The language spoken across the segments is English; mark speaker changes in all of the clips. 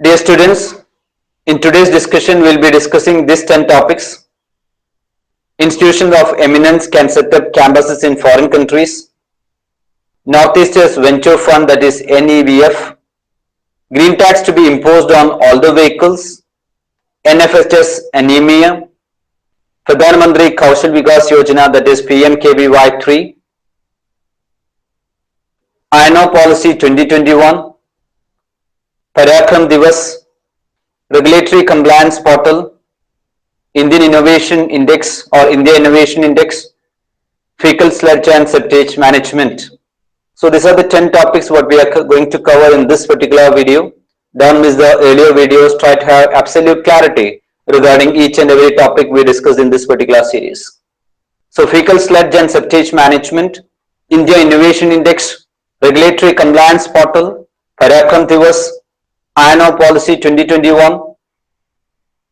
Speaker 1: Dear students, in today's discussion, we'll be discussing these 10 topics. Institutions of eminence can set up campuses in foreign countries. Northeastern's Venture Fund, that is NEVF. Green tax to be imposed on all the vehicles. NFHS Anaemia. Pradhan Mantri Kaushal Vikas Yojana, that is PMKVY 3. INO Policy 2021. Parakram Divas, Regulatory Compliance Portal, Indian Innovation Index or India Innovation Index, Faecal, Sludge and Septage Management. So these are the 10 topics what we are going to cover in this particular video. Don't miss the earlier videos, try to have absolute clarity regarding each and every topic we discussed in this particular series. So Faecal, Sludge and Septage Management, India Innovation Index, Regulatory Compliance Portal, Parakram Divas, INO Policy 2021,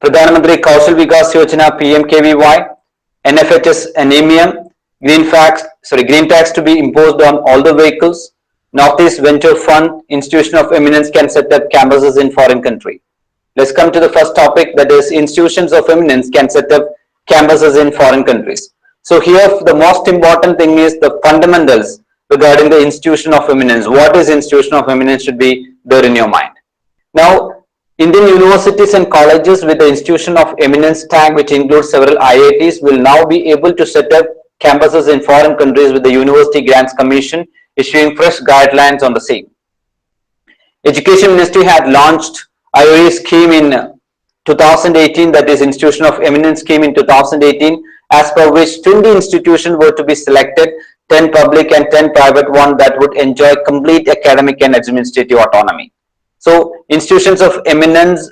Speaker 1: Pradhan Mantri Kaushal Vikas Yojana PMKVY, NFHS Anaemia, green tax to be imposed on all the vehicles, Northeast Venture Fund, Institution of Eminence can set up campuses in foreign country. Let's come to the first topic, that is institutions of eminence can set up campuses in foreign countries. So here the most important thing is the fundamentals regarding the institution of eminence. What is institution of eminence should be there in your mind. Now, Indian universities and colleges with the Institution of Eminence tag, which includes several IITs, will now be able to set up campuses in foreign countries with the University Grants Commission issuing fresh guidelines on the same. Education Ministry had launched IOE scheme in 2018, that is Institution of Eminence scheme in 2018, as per which 20 institutions were to be selected, 10 public and 10 private one that would enjoy complete academic and administrative autonomy. So institutions of eminence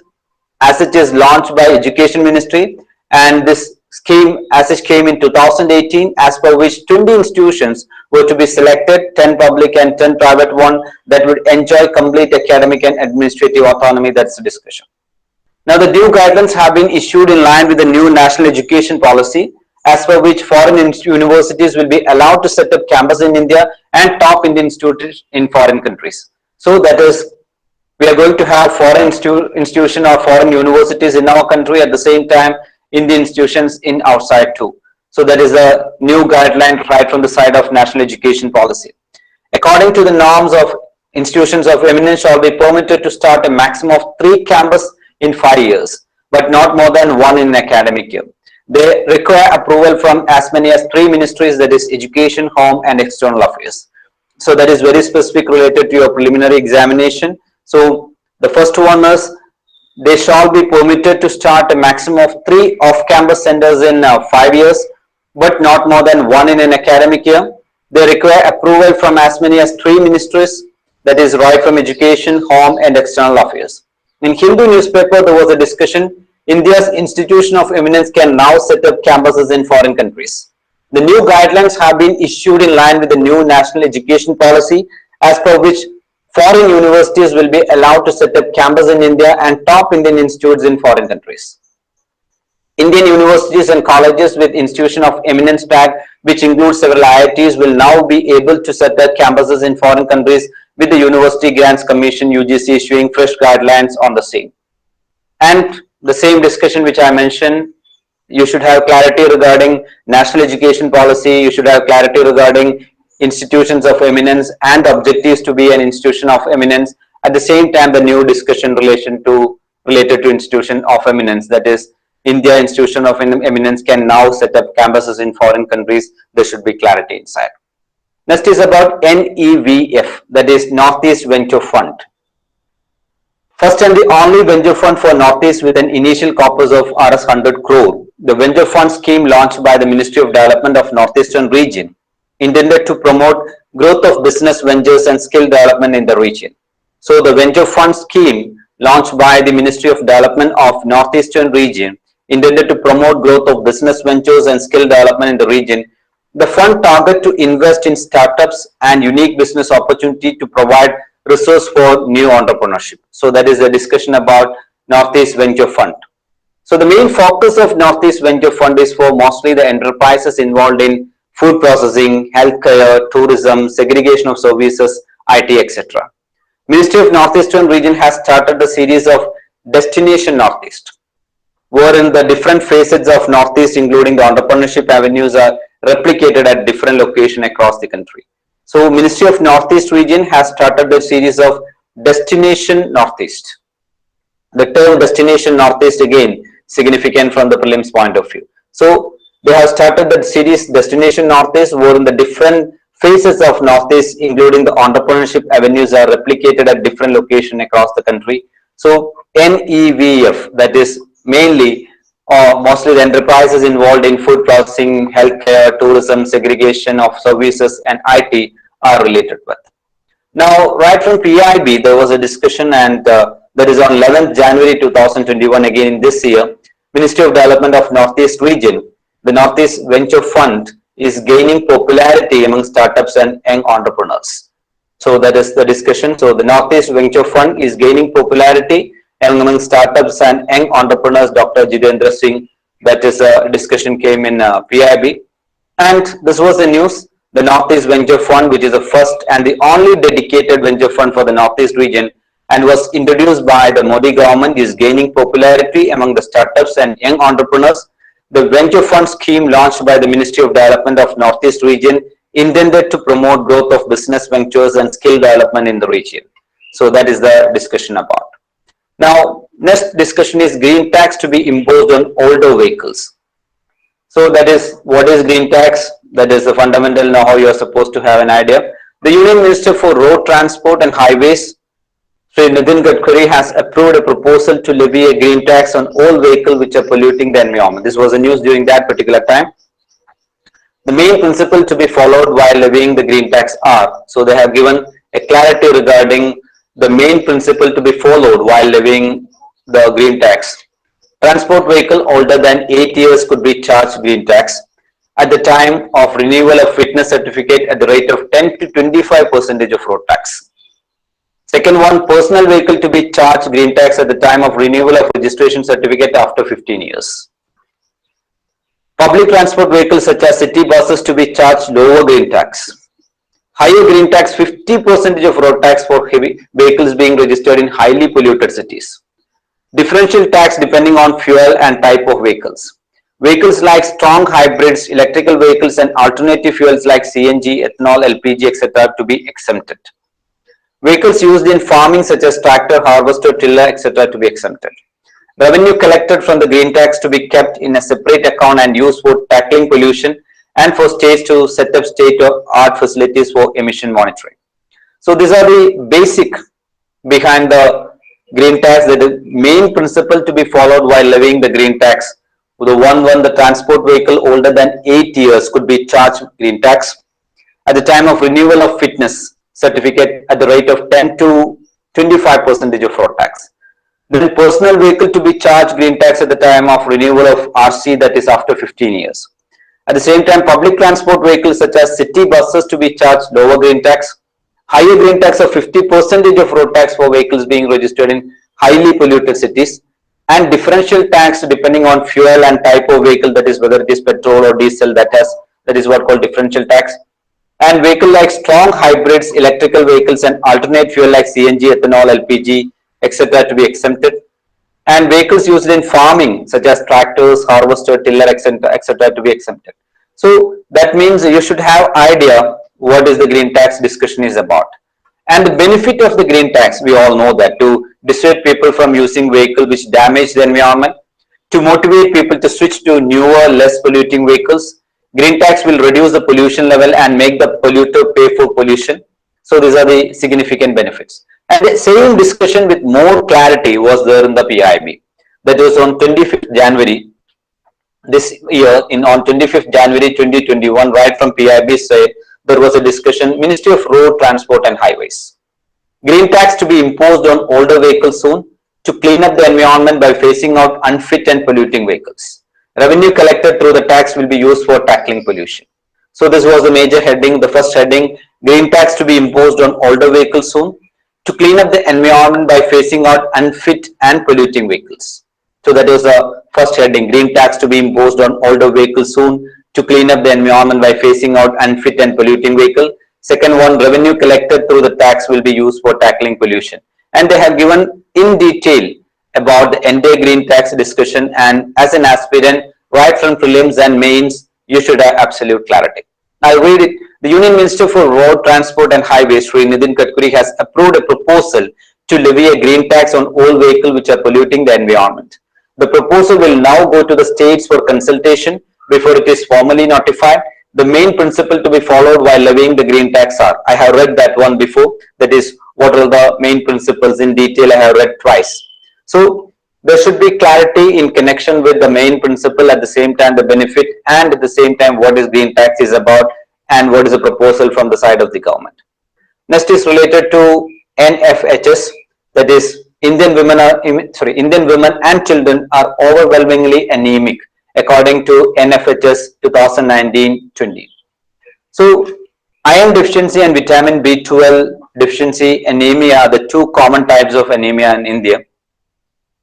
Speaker 1: as it is launched by Education Ministry, and this scheme as it came in 2018, as per which 20 institutions were to be selected, 10 public and 10 private one that would enjoy complete academic and administrative autonomy. That's the discussion. Now the new guidelines have been issued in line with the new national education policy, as per which foreign universities will be allowed to set up campus in India and top Indian institutes in foreign countries. So that is, we are going to have foreign institution or foreign universities in our country, at the same time Indian institutions in outside too. So that is a new guideline right from the side of national education policy. According to the norms of institutions of eminence shall be permitted to start a maximum of 3 campuses in 5 years, but not more than 1 in an academic year. They require approval from as many as 3 ministries, that is Education, Home and External Affairs. So that is very specific related to your preliminary examination. So the first one is they shall be permitted to start a maximum of 3 off-campus centers in 5 years, but not more than 1 in an academic year. They require approval from as many as 3 ministries, that is right from Education, Home and External Affairs. In Hindu newspaper, there was a discussion, India's Institution of Eminence can now set up campuses in foreign countries. The new guidelines have been issued in line with the new national education policy, as per which foreign universities will be allowed to set up campus in India and top Indian institutes in foreign countries. Indian universities and colleges with Institution of Eminence tag, which includes several IITs, will now be able to set up campuses in foreign countries with the University Grants Commission UGC issuing fresh guidelines on the same. And the same discussion which I mentioned, you should have clarity regarding national education policy, you should have clarity regarding institutions of eminence and objectives to be an institution of eminence. At the same time, the new discussion related to institution of eminence, that is India Institution of Eminence can now set up campuses in foreign countries. There should be clarity inside. Next is about NEVF, that is Northeast Venture Fund. First and the only venture fund for Northeast with an initial corpus of Rs 100 crore. The venture fund scheme launched by the Ministry of Development of Northeastern region, intended to promote growth of business ventures and skill development in the region. So the venture fund scheme launched by the Ministry of Development of Northeastern region, intended to promote growth of business ventures and skill development in the region. The fund target to invest in startups and unique business opportunity to provide resource for new entrepreneurship. So that is a discussion about Northeast Venture Fund. So the main focus of Northeast Venture Fund is for mostly the enterprises involved in food processing, healthcare, tourism, segregation of services, IT, etc. Ministry of Northeastern Region has started the series of Destination Northeast, wherein the different facets of Northeast, including the entrepreneurship avenues, are replicated at different locations across the country. So, Ministry of Northeast Region has started the series of Destination Northeast. The term Destination Northeast again significant from the prelims point of view. So, they have started the series Destination Northeast, wherein the different phases of Northeast, including the entrepreneurship avenues, are replicated at different locations across the country. So, NEVF, that is mainly or mostly the enterprises involved in food processing, healthcare, tourism, segregation of services, and IT are related with. Now, right from PIB, there was a discussion, and that is on 11th January 2021, again in this year, Ministry of Development of Northeast Region, the Northeast Venture Fund is gaining popularity among startups and young entrepreneurs. So that is the discussion. So the Northeast Venture Fund is gaining popularity among startups and young entrepreneurs. Dr. Jitendra Singh, that is a discussion came in PIB. And this was the news. The Northeast Venture Fund, which is the first and the only dedicated venture fund for the Northeast region and was introduced by the Modi government, is gaining popularity among the startups and young entrepreneurs. The venture fund scheme launched by the Ministry of Development of Northeast region intended to promote growth of business ventures and skill development in the region. So that is the discussion about. Now, next discussion is green tax to be imposed on older vehicles. So that is what is green tax. That is the fundamental know how you are supposed to have an idea. The Union Minister for Road Transport and Highways, Sri Nitin Gadkari, has approved a proposal to levy a green tax on all vehicles which are polluting the environment. This was the news during that particular time. The main principle to be followed while levying the green tax are, so they have given a clarity regarding the main principle to be followed while levying the green tax. Transport vehicle older than 8 years could be charged green tax at the time of renewal of fitness certificate at the rate of 10 to 25% of road tax. Second one, personal vehicle to be charged green tax at the time of renewal of registration certificate after 15 years. Public transport vehicles such as city buses to be charged lower green tax. Higher green tax 50% of road tax for heavy vehicles being registered in highly polluted cities. Differential tax depending on fuel and type of vehicles. Vehicles like strong hybrids, electrical vehicles and alternative fuels like CNG, ethanol, LPG, etc. to be exempted. Vehicles used in farming such as tractor, harvester, tiller, etc. to be exempted. Revenue collected from the green tax to be kept in a separate account and used for tackling pollution and for states to set up state-of-art facilities for emission monitoring. So these are the basic behind the green tax. The main principle to be followed while levying the green tax. The transport vehicle older than 8 years could be charged green tax at the time of renewal of fitness certificate at the rate of 10 to 25% of road tax. Then personal vehicle to be charged green tax at the time of renewal of RC, that is after 15 years. At the same time, public transport vehicles such as city buses to be charged lower green tax. Higher green tax of 50% of road tax for vehicles being registered in highly polluted cities, and differential tax depending on fuel and type of vehicle, that is whether it is petrol or diesel, that is what called differential tax. And vehicle like strong hybrids, electrical vehicles and alternate fuel like CNG, ethanol, LPG, etc. to be exempted. And vehicles used in farming such as tractors, harvester, tiller, etc. to be exempted. So that means you should have idea what is the green tax discussion is about. And the benefit of the green tax, we all know that, to dissuade people from using vehicles which damage the environment, to motivate people to switch to newer, less polluting vehicles. Green tax will reduce the pollution level and make the polluter pay for pollution. So these are the significant benefits. And the same discussion with more clarity was there in the PIB. That was on 25th January this year. On 25th January 2021, right from PIB side, there was a discussion, Ministry of Road Transport and Highways. Green tax to be imposed on older vehicles soon to clean up the environment by phasing out unfit and polluting vehicles. Revenue collected through the tax will be used for tackling pollution. So this was the major heading, the first heading, green tax to be imposed on older vehicles soon to clean up the environment by phasing out unfit and polluting vehicles. So that was the first heading, green tax to be imposed on older vehicles soon to clean up the environment by phasing out unfit and polluting vehicle. Second one, revenue collected through the tax will be used for tackling pollution. And they have given in detail about the entire green tax discussion, and as an aspirant, right from prelims and mains, you should have absolute clarity. I'll read it. The Union Minister for Road Transport and Highways, Sri Nitin Gadkari, has approved a proposal to levy a green tax on all vehicles which are polluting the environment. The proposal will now go to the states for consultation before it is formally notified. The main principle to be followed while levying the green tax are, I have read that one before, that is, what are the main principles in detail, I have read twice. So there should be clarity in connection with the main principle, at the same time the benefit, and at the same time what is green tax is about and what is a proposal from the side of the government. Next is related to NFHS, that is Indian women and children are overwhelmingly anemic according to NFHS 2019-20. So iron deficiency and vitamin B12 deficiency anemia are the two common types of anemia in India.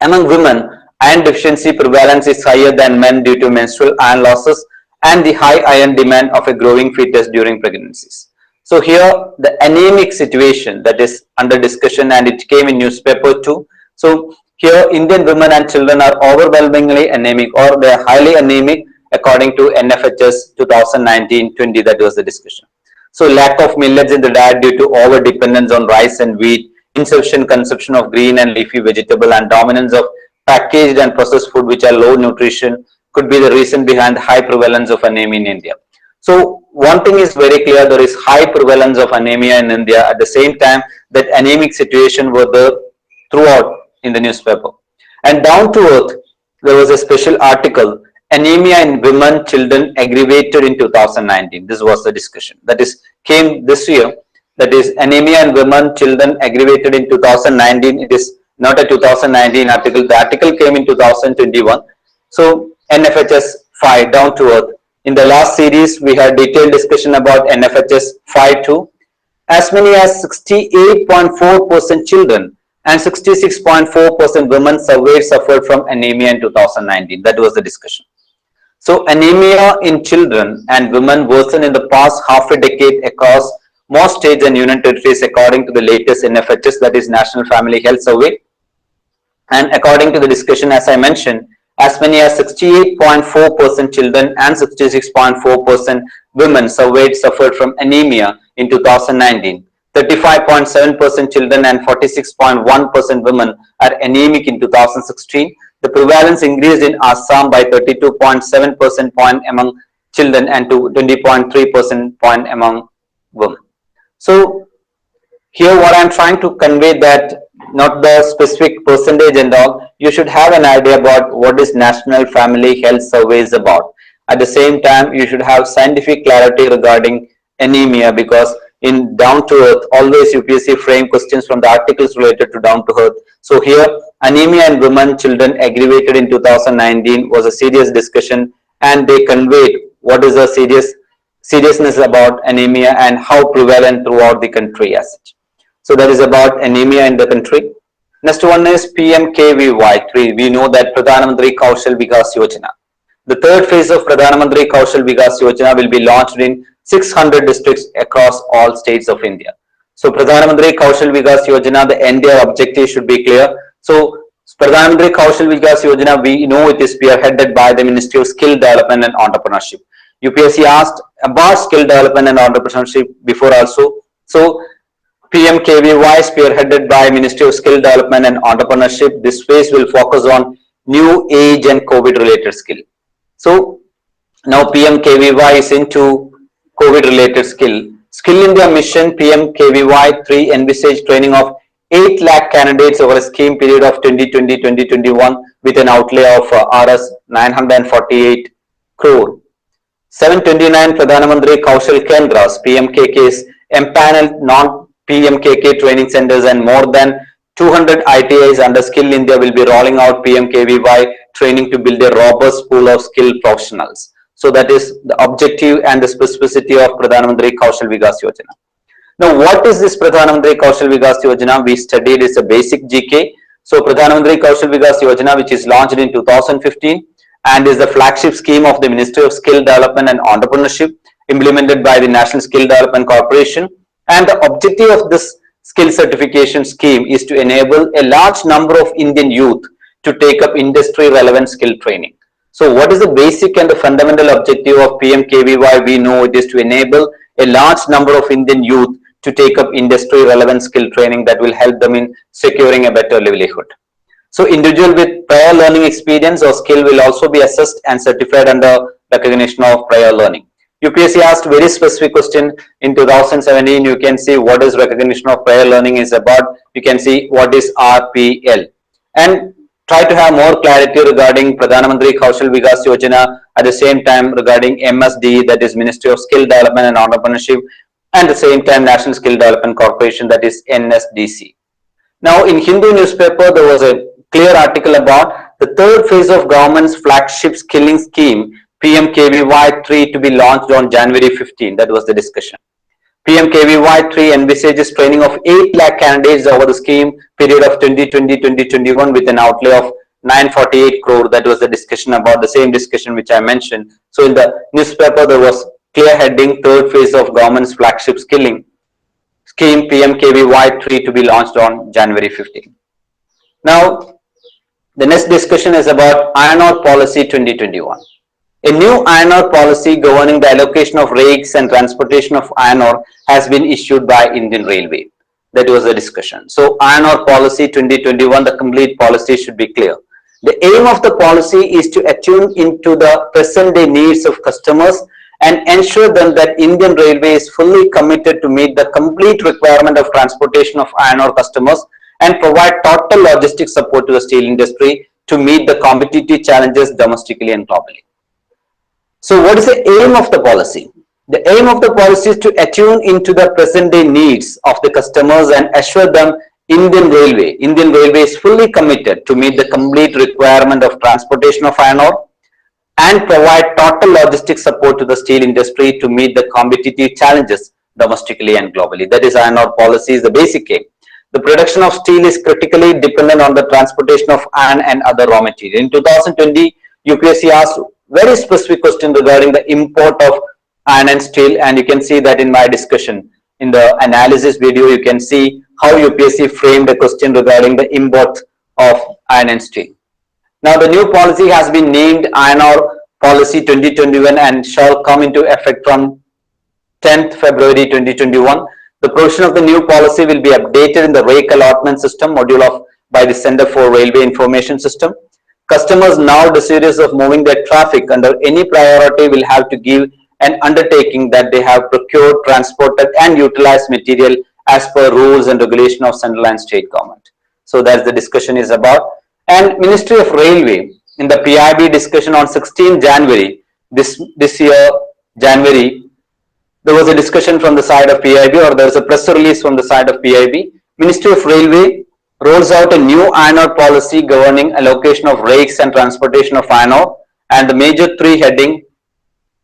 Speaker 1: Among women, iron deficiency prevalence is higher than men due to menstrual iron losses and the high iron demand of a growing fetus during pregnancies. So here the anemic situation that is under discussion, and it came in newspaper too. So here Indian women and children are overwhelmingly anemic, or they are highly anemic according to NFHS 2019-20, that was the discussion. So lack of millets in the diet due to over dependence on rice and wheat, insufficient consumption of green and leafy vegetable, and dominance of packaged and processed food which are low nutrition could be the reason behind high prevalence of anemia in India. So one thing is very clear, there is high prevalence of anemia in India. At the same time, that anemic situation were there throughout in the newspaper. And down to earth, there was a special article, anemia in women, children aggravated in 2019. This was the discussion. That is, came this year. That is, anemia in women, children aggravated in 2019. It is not a 2019 article. The article came in 2021. So NFHS 5, down to earth. In the last series, we had detailed discussion about NFHS 5.2. As many as 68.4% children and 66.4% women surveyed suffered from anemia in 2019. That was the discussion. So anemia in children and women worsened in the past half a decade across most states and union territories according to the latest NFHS, that is National Family Health Survey. And according to the discussion, as I mentioned, as many as 68.4% children and 66.4% women surveyed suffered from anemia in 2019. 35.7% children and 46.1% women are anemic in 2016. The prevalence increased in Assam by 32.7% point among children and to 20.3% point among women. So here what I am trying to convey, that not the specific percentage and all, you should have an idea about what is National Family Health Survey is about. At the same time, you should have scientific clarity regarding anemia, because in down to earth, always UPSC frame questions from the articles related to down to earth. So here, anemia in women, children aggravated in 2019 was a serious discussion, and they conveyed what is the seriousness about anemia and how prevalent throughout the country as such. So that is about anemia in the country. Next one is PMKVY 3. We know that Mantri Kaushal Vikas Yojana. The third phase of Mantri Kaushal Vikas Yojana will be launched in 600 districts across all states of India. So Mantri Kaushal Vikas Yojana, the entire objective should be clear. So Mantri Kaushal Vikas Yojana, we know it is spearheaded by the Ministry of Skill Development and Entrepreneurship. UPSC asked about skill development and entrepreneurship before also. So PMKVY spearheaded by Ministry of Skill Development and Entrepreneurship. This phase will focus on new age and COVID related skill. So now PMKVY is into COVID related skill. Skill India Mission PMKVY 3 envisaged training of 8 lakh candidates over a scheme period of 2020-2021 with an outlay of Rs 948 crore. 729 Pradhan Mantri Kaushal Kendras PMKK's empaneled non-PMKK training centers and more than 200 ITIs under Skill India will be rolling out PMKVY training to build a robust pool of skilled professionals. So that is the objective and the specificity of Pradhan Mantri Kaushal Vikas Yojana. Now, what is this Pradhan Mantri Kaushal Vikas Yojana? We studied is a basic GK. So Pradhan Mantri Kaushal Vikas Yojana, which is launched in 2015 and is the flagship scheme of the Ministry of Skill Development and Entrepreneurship, implemented by the National Skill Development Corporation. And the objective of this skill certification scheme is to enable a large number of Indian youth to take up industry relevant skill training. So what is the basic and the fundamental objective of PMKVY? We know it is to enable a large number of Indian youth to take up industry relevant skill training that will help them in securing a better livelihood. So individual with prior learning experience or skill will also be assessed and certified under recognition of prior learning. UPSC asked very specific question in 2017. You can see what is recognition of prior learning is about. You can see what is RPL, and try to have more clarity regarding Pradhan, Kaushal, Vikas, Yojana, at the same time regarding MSD, that is Ministry of Skill Development and Entrepreneurship, and at the same time National Skill Development Corporation, that is NSDC. Now in Hindu newspaper there was a clear article about the third phase of government's flagship skilling scheme PMKVY 3 to be launched on January 15. That was the discussion. PMKVY 3 envisages training of 8 lakh candidates over the scheme period of 2020-2021 with an outlay of 948 crore. That was the discussion about the same discussion which I mentioned. So in the newspaper there was clear heading, third phase of government's flagship skilling scheme PMKVY 3 to be launched on January 15. Now the next discussion is about Iron Ore Policy 2021. A new iron ore policy governing the allocation of rakes and transportation of iron ore has been issued by Indian Railway. That was the discussion. So Iron Ore Policy 2021, the complete policy should be clear. The aim of the policy is to attune into the present day needs of customers and ensure them that Indian Railway is fully committed to meet the complete requirement of transportation of iron ore customers and provide total logistic support to the steel industry to meet the competitive challenges domestically and globally. So what is the aim of the policy? The aim of the policy is to attune into the present day needs of the customers and assure them Indian Railway is fully committed to meet the complete requirement of transportation of iron ore and provide total logistic support to the steel industry to meet the competitive challenges domestically and globally. That is, Iron Ore Policy is the basic aim. The production of steel is critically dependent on the transportation of iron and other raw material. In 2020, UPSC asked very specific question regarding the import of iron and steel, and you can see that in my discussion. In the analysis video, you can see how UPSC framed a question regarding the import of iron and steel. Now the new policy has been named Iron Ore Policy 2021 and shall come into effect from 10th February 2021. The provision of the new policy will be updated in the rake allotment system module by the Center for Railway Information System. Customers now desirous of moving their traffic under any priority will have to give an undertaking that they have procured, transported and utilized material as per rules and regulation of central and state government. So that's the discussion is about. And Ministry of Railway in the PIB discussion on 16 January this year, January, there was a discussion from the side of PIB, or there was a press release from the side of PIB. Ministry of Railway rolls out a new iron ore policy governing allocation of rakes and transportation of iron ore, and the major three heading,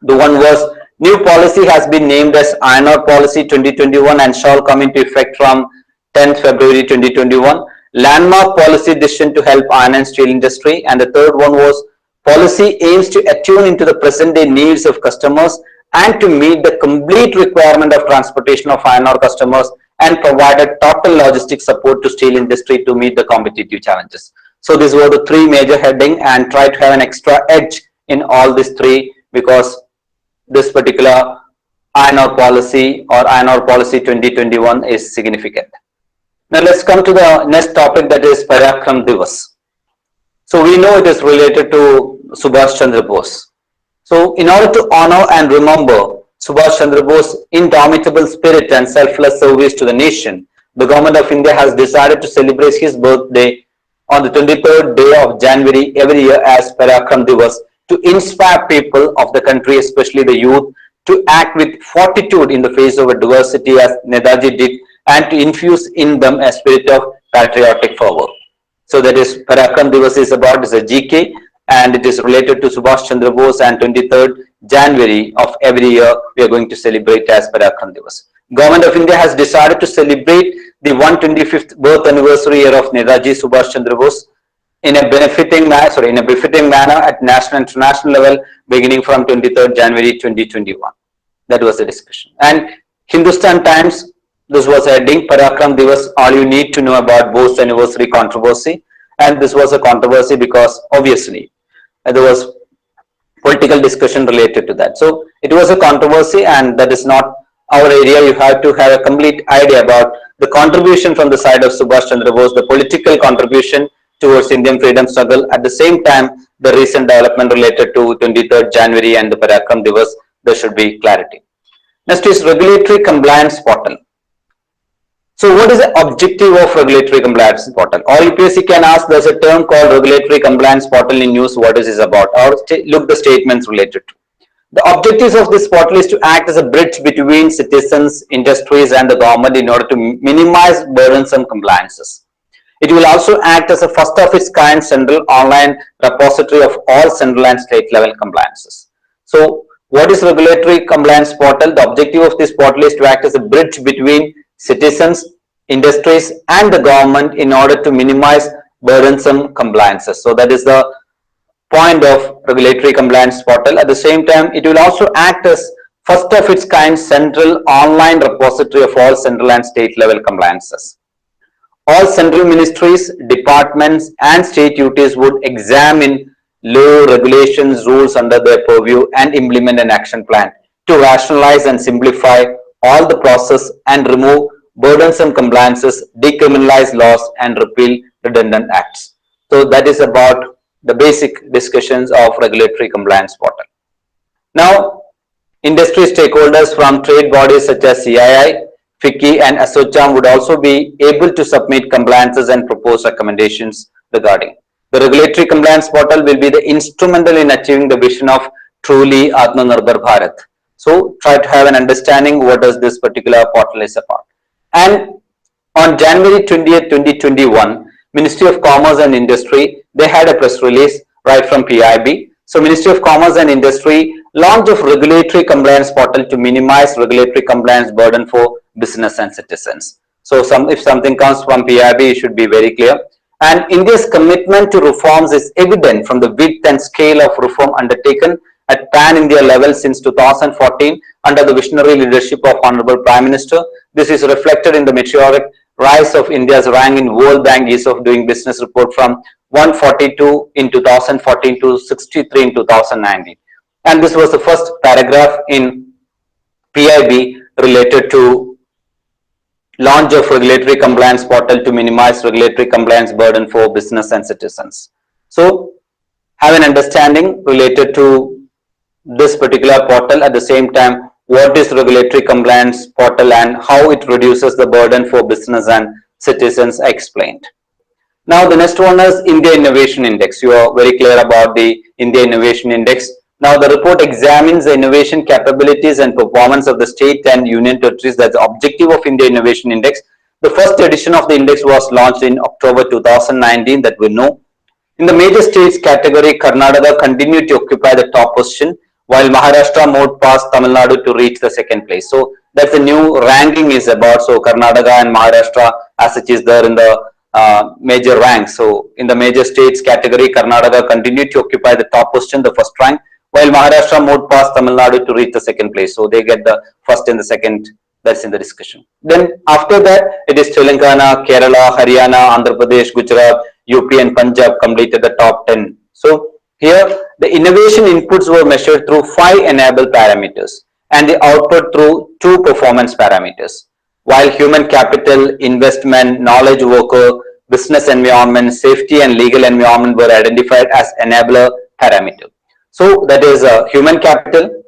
Speaker 1: the one was new policy has been named as Iron Ore Policy 2021 and shall come into effect from 10th February 2021. Landmark policy decision to help iron and steel industry, and the third one was policy aims to attune into the present day needs of customers and to meet the complete requirement of transportation of iron ore customers and provided total logistic support to steel industry to meet the competitive challenges. So these were the three major heading, and try to have an extra edge in all these three because this particular Iron Ore Policy or Iron Ore Policy 2021 is significant. Now let's come to the next topic, that is Parakram Divas. So we know it is related to Subhash Chandra Bose. So in order to honor and remember Subhash Chandra Bose's indomitable spirit and selfless service to the nation, the Government of India has decided to celebrate his birthday on the 23rd day of January every year as Parakram Divas to inspire people of the country, especially the youth, to act with fortitude in the face of adversity as Netaji did, and to infuse in them a spirit of patriotic fervor. So that is Parakram Divas is about, is a GK, and it is related to Subhash Chandra Bose, and 23rd January of every year we are going to celebrate as Parakram Divas. Government of India has decided to celebrate the 125th birth anniversary year of Netaji Subhash Chandra Bose in a befitting manner at national and international level beginning from 23rd January 2021. That was the discussion. And Hindustan Times, this was heading Parakram Divas, all you need to know about Bose anniversary controversy. And this was a controversy because obviously there was political discussion related to that. So it was a controversy, and that is not our area. You have to have a complete idea about the contribution from the side of Subhash Chandra Bose, the political contribution towards Indian freedom struggle. At the same time, the recent development related to 23rd January and the Parakram Divas, there should be clarity. Next is regulatory compliance portal. So what is the objective of regulatory compliance portal? Or UPSC can ask, there's a term called regulatory compliance portal in news, what is this about? Or look the statements related to. The objectives of this portal is to act as a bridge between citizens, industries and the government in order to minimize burdensome compliances. It will also act as a first of its kind central online repository of all central and state level compliances. So what is regulatory compliance portal? The objective of this portal is to act as a bridge between citizens, industries and the government in order to minimize burdensome compliances. So that is the point of regulatory compliance portal. At the same time, it will also act as first of its kind central online repository of all central and state level compliances. All central ministries, departments and state duties would examine law, regulations, rules under their purview and implement an action plan to rationalize and simplify all the process and remove burdensome compliances, decriminalize laws and repeal redundant acts. So that is about the basic discussions of regulatory compliance portal. Now, industry stakeholders from trade bodies such as CII, FICCI and ASSOCHAM would also be able to submit compliances and propose recommendations regarding. The regulatory compliance portal will be the instrumental in achieving the vision of truly Atmanirbhar Bharat. So try to have an understanding what does this particular portal is about. And on January 20th, 2021, Ministry of Commerce and Industry, they had a press release right from PIB. So Ministry of Commerce and Industry launch of regulatory compliance portal to minimize regulatory compliance burden for business and citizens. So if something comes from PIB, it should be very clear. And India's commitment to reforms is evident from the width and scale of reform undertaken at pan-India level since 2014 under the visionary leadership of Honorable Prime Minister. This is reflected in the meteoric rise of India's rank in World Bank Ease of Doing Business report from 142 in 2014 to 63 in 2019. And this was the first paragraph in PIB related to launch of regulatory compliance portal to minimize regulatory compliance burden for business and citizens. So have an understanding related to this particular portal. At the same time, what is regulatory compliance portal and how it reduces the burden for business and citizens explained. Now the next one is India Innovation Index. You are very clear about the India Innovation Index. Now the report examines the innovation capabilities and performance of the state and union territories. That's the objective of India Innovation Index. The first edition of the index was launched in October 2019 that we know. In the major states category, Karnataka continued to occupy the top position while Maharashtra moved past Tamil Nadu to reach the second place. So that's the new ranking is about. So Karnataka and Maharashtra as such is there in the major ranks. So in the major states category, Karnataka continued to occupy the top position, the first rank, while Maharashtra moved past Tamil Nadu to reach the second place. So they get the first and the second. That's in the discussion. Then after that, it is Telangana, Kerala, Haryana, Andhra Pradesh, Gujarat, UP and Punjab completed the top 10. So here the innovation inputs were measured through 5 enable parameters and the output through 2 performance parameters. While human capital, investment, knowledge worker, business environment, safety and legal environment were identified as enabler parameter. So that is human capital,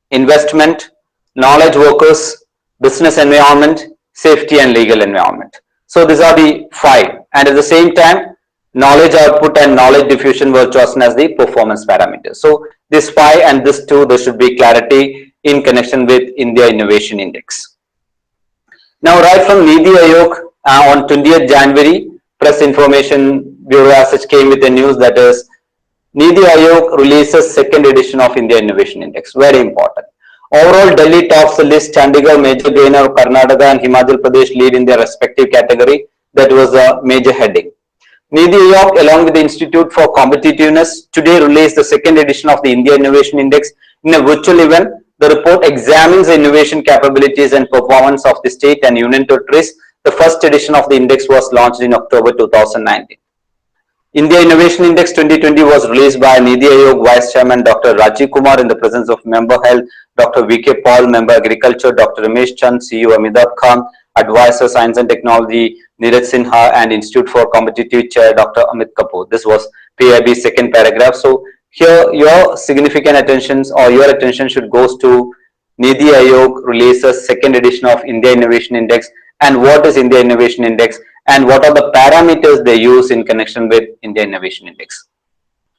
Speaker 1: investment, knowledge workers, business environment, safety and legal environment. So these are the 5, and at the same time knowledge output and knowledge diffusion were chosen as the performance parameters. So this 5 and this 2, there should be clarity in connection with India Innovation Index. Now right from Niti Aayog on 20th January, Press Information Bureau as such came with the news that is Niti Aayog releases second edition of India Innovation Index. Very important. Overall, Delhi tops the list, Chandigarh major gainer, Karnataka and Himachal Pradesh lead in their respective category. That was a major heading. Niti Aayog along with the Institute for Competitiveness today released the second edition of the India Innovation Index in a virtual event The report examines the innovation capabilities and performance of the state and union territories. The first edition of the index was launched in October 2019. India Innovation Index 2020 was released by Niti Aayog Vice Chairman Dr. Rajiv Kumar in the presence of Member Health Dr. VK Paul, Member Agriculture Dr. Ramesh Chand, CEO Amitabh Khan, Advisor Science and Technology Neeraj Sinha, and Institute for Competitive Chair Dr. Amit Kapoor. This was PIB's second paragraph. So here your significant attentions or your attention should goes to Niti Aayog releases second edition of India Innovation Index, and what is India Innovation Index and what are the parameters they use in connection with India Innovation Index.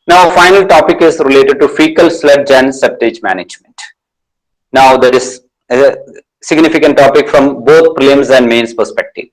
Speaker 1: Now, final topic is related to fecal sludge and septage management. Now, that is a significant topic from both prelims and mains perspective.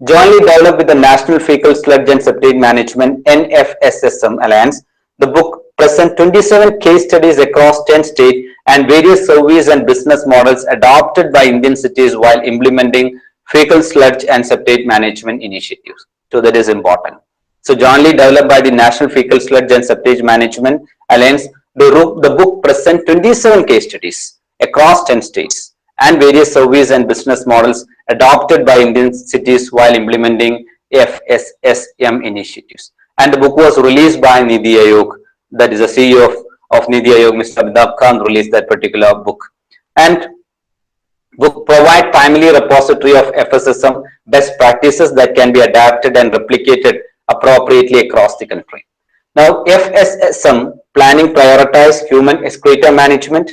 Speaker 1: Jointly developed with the National Fecal Sludge and Septage Management NFHS Alliance, the book presents 27 case studies across 10 states and various service and business models adopted by Indian cities while implementing fecal sludge and septage management initiatives. So that is important. So jointly developed by the National Fecal Sludge and Septage Management Alliance, the book presents 27 case studies across 10 states and various service and business models adopted by Indian cities while implementing FSSM initiatives. And the book was released by Niti Aayog, that is the CEO of Niti Aayog, Mr. Amitabh Khan, released that particular book. And book provide timely repository of FSSM best practices that can be adapted and replicated appropriately across the country. Now, FSSM planning prioritize human excreta management,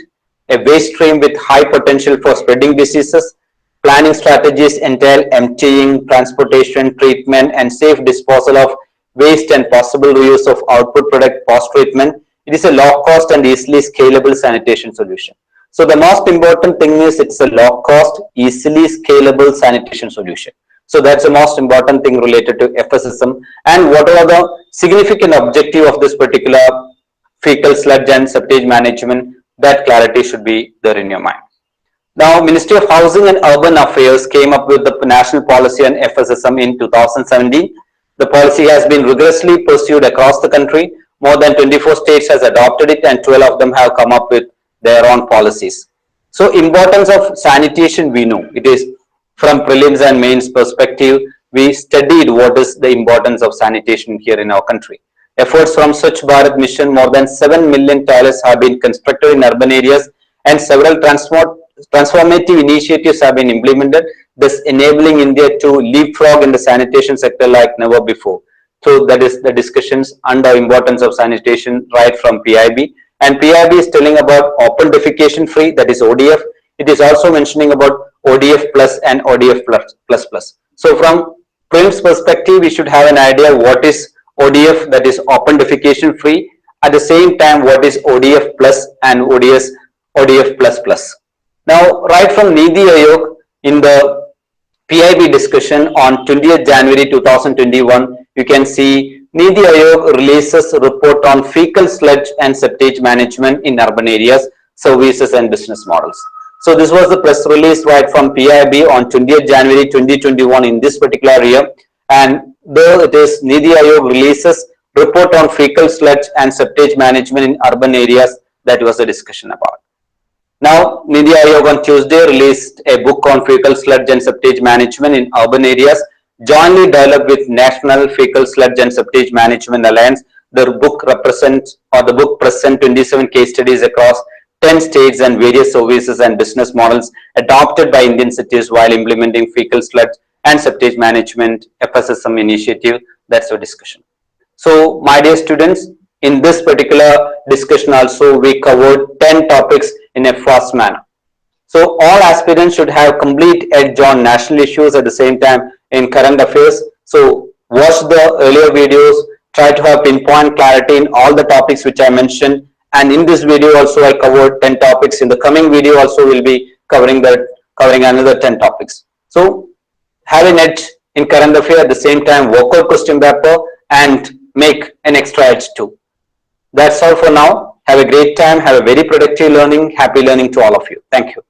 Speaker 1: a waste stream with high potential for spreading diseases. Planning strategies entail emptying, transportation, treatment, and safe disposal of waste and possible reuse of output product post-treatment. It is a low-cost and easily scalable sanitation solution. So the most important thing is it's a low-cost, easily scalable sanitation solution. So that's the most important thing related to FSSM. And what are the significant objective of this particular fecal sludge and septage management? That clarity should be there in your mind. Now, Ministry of Housing and Urban Affairs came up with the national policy on FSSM in 2017. The policy has been rigorously pursued across the country. More than 24 states has adopted it and 12 of them have come up with their own policies. So importance of sanitation, we know it is from prelims and mains perspective. We studied what is the importance of sanitation here in our country. Efforts from Swachh Bharat mission, more than 7 million toilets have been constructed in urban areas and several transformative initiatives have been implemented, thus enabling India to leapfrog in the sanitation sector like never before. So that is the discussions on the importance of sanitation right from PIB. And PIB is telling about open defecation free, that is ODF. It is also mentioning about ODF plus and ODF plus. So from prelims perspective, we should have an idea what is ODF, that is open defecation free. At the same time, what is ODF plus and ODF plus. Now, right from Niti Aayog in the PIB discussion on 20th January 2021, you can see Niti Aayog releases a report on fecal sludge and septage management in urban areas, services and business models. So this was the press release right from PIB on 20th January 2021 in this particular year. And there it is, Niti Aayog releases report on fecal sludge and septage management in urban areas. That was the discussion about. Now, Niti Aayog on Tuesday released a book on fecal sludge and septage management in urban areas, jointly developed with National Fecal Sludge and Septage Management Alliance. The book presents 27 case studies across 10 states and various services and business models adopted by Indian cities while implementing fecal sludge and septage management FSSM initiative. That's the discussion. So, my dear students, in this particular discussion also we covered 10 topics in a fast manner. So all aspirants should have complete edge on national issues at the same time in current affairs. So watch the earlier videos, try to have pinpoint clarity in all the topics which I mentioned. And in this video also I covered 10 topics. In the coming video also we'll be covering another 10 topics. So have an edge in current affairs at the same time, work out question paper and make an extra edge too. That's all for now. Have a great time. Have a very productive learning. Happy learning to all of you. Thank you.